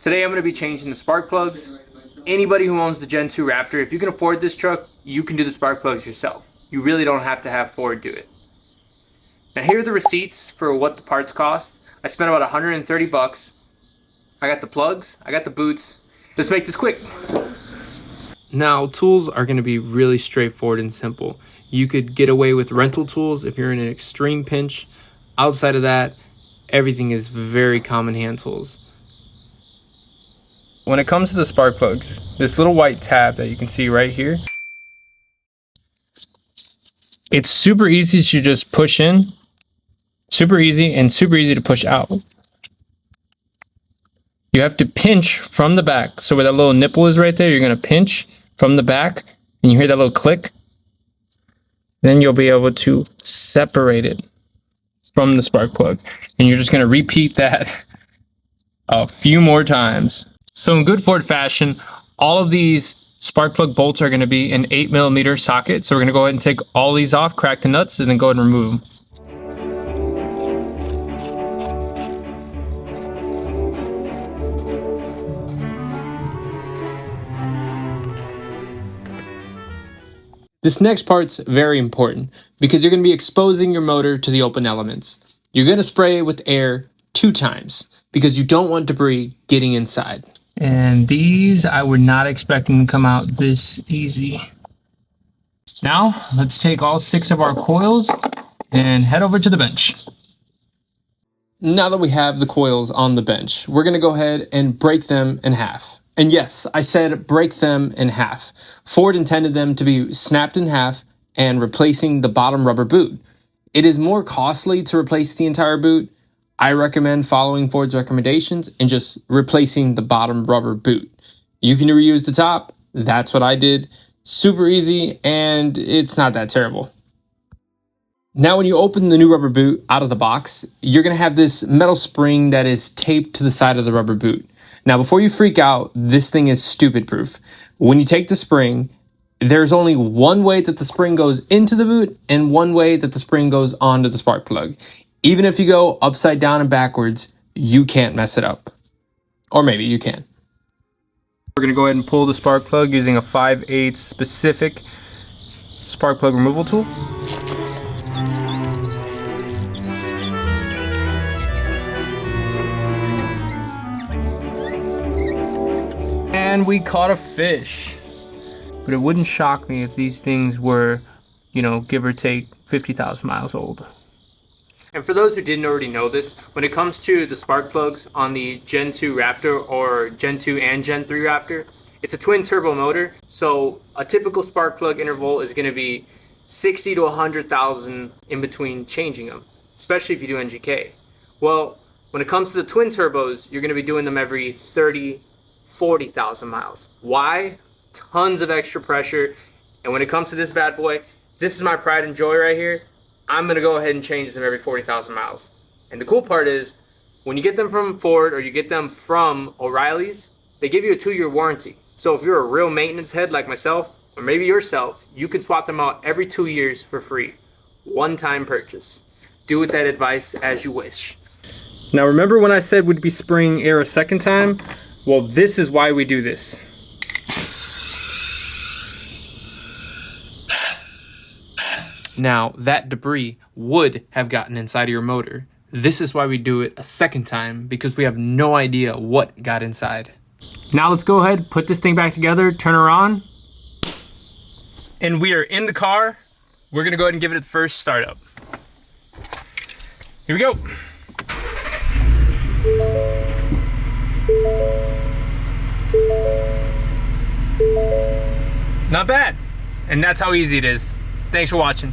Today I'm going to be changing the spark plugs. Anybody who owns the Gen 2 Raptor, if you can afford this truck, you can do the spark plugs yourself. You really don't have to have Ford do it. Now here are the receipts for what the parts cost. I spent about 130 bucks. I got the plugs, I got the boots. Let's make this quick. Now tools are going to be really straightforward and simple. You could get away with rental tools if you're in an extreme pinch. Outside of that, everything is very common hand tools. When it comes to the spark plugs, this little white tab that you can see right here, it's super easy to just push in, super easy, and super easy to push out. You have to pinch from the back. So where that little nipple is right there, you're going to pinch from the back, and you hear that little click. Then you'll be able to separate it from the spark plug. And you're just going to repeat that a few more times. So in good Ford fashion, all of these spark plug bolts are going to be an 8mm socket. So we're going to go ahead and take all these off, crack the nuts, and then go ahead and remove them. This next part's very important because you're going to be exposing your motor to the open elements. You're going to spray it with air 2 times because you don't want debris getting inside. And these I were not expecting to come out this easy. Now let's take all 6 of our coils and head over to the bench. Now that we have the coils on the bench, we're going to go ahead and break them in half. And yes, I said break them in half. Ford intended them to be snapped in half and replacing the bottom rubber boot. It is more costly to replace the entire boot. I recommend following Ford's recommendations and just replacing the bottom rubber boot. You can reuse the top. That's what I did. Super easy, and it's not that terrible. Now, when you open the new rubber boot out of the box, you're going to have this metal spring that is taped to the side of the rubber boot. Now, before you freak out, this thing is stupid proof. When you take the spring, there's only one way that the spring goes into the boot and one way that the spring goes onto the spark plug. Even if you go upside down and backwards, you can't mess it up. Or maybe you can. We're going to go ahead and pull the spark plug using a 5/8 specific spark plug removal tool. And we caught a fish. But it wouldn't shock me if these things were, give or take 50,000 miles old. And for those who didn't already know this, when it comes to the spark plugs on the Gen 2 Raptor or Gen 2 and Gen 3 Raptor, it's a twin turbo motor. So a typical spark plug interval is going to be 60 to 100,000 in between changing them, especially if you do NGK. Well, when it comes to the twin turbos, you're going to be doing them every 30, 40,000 miles. Why? Tons of extra pressure. And when it comes to this bad boy, this is my pride and joy right here. I'm going to go ahead and change them every 40,000 miles. And the cool part is, when you get them from Ford or you get them from O'Reilly's, they give you a 2-year warranty. So if you're a real maintenance head like myself, or maybe yourself, you can swap them out every 2 years for free. One-time purchase. Do with that advice as you wish. Now remember when I said we'd be spraying air a second time? Well, this is why we do this. Now, that debris would have gotten inside of your motor. This is why we do it a second time, because we have no idea what got inside. Now let's go ahead, put this thing back together, turn her on. And we are in the car. We're gonna go ahead and give it the first startup. Here we go. Not bad. And that's how easy it is. Thanks for watching.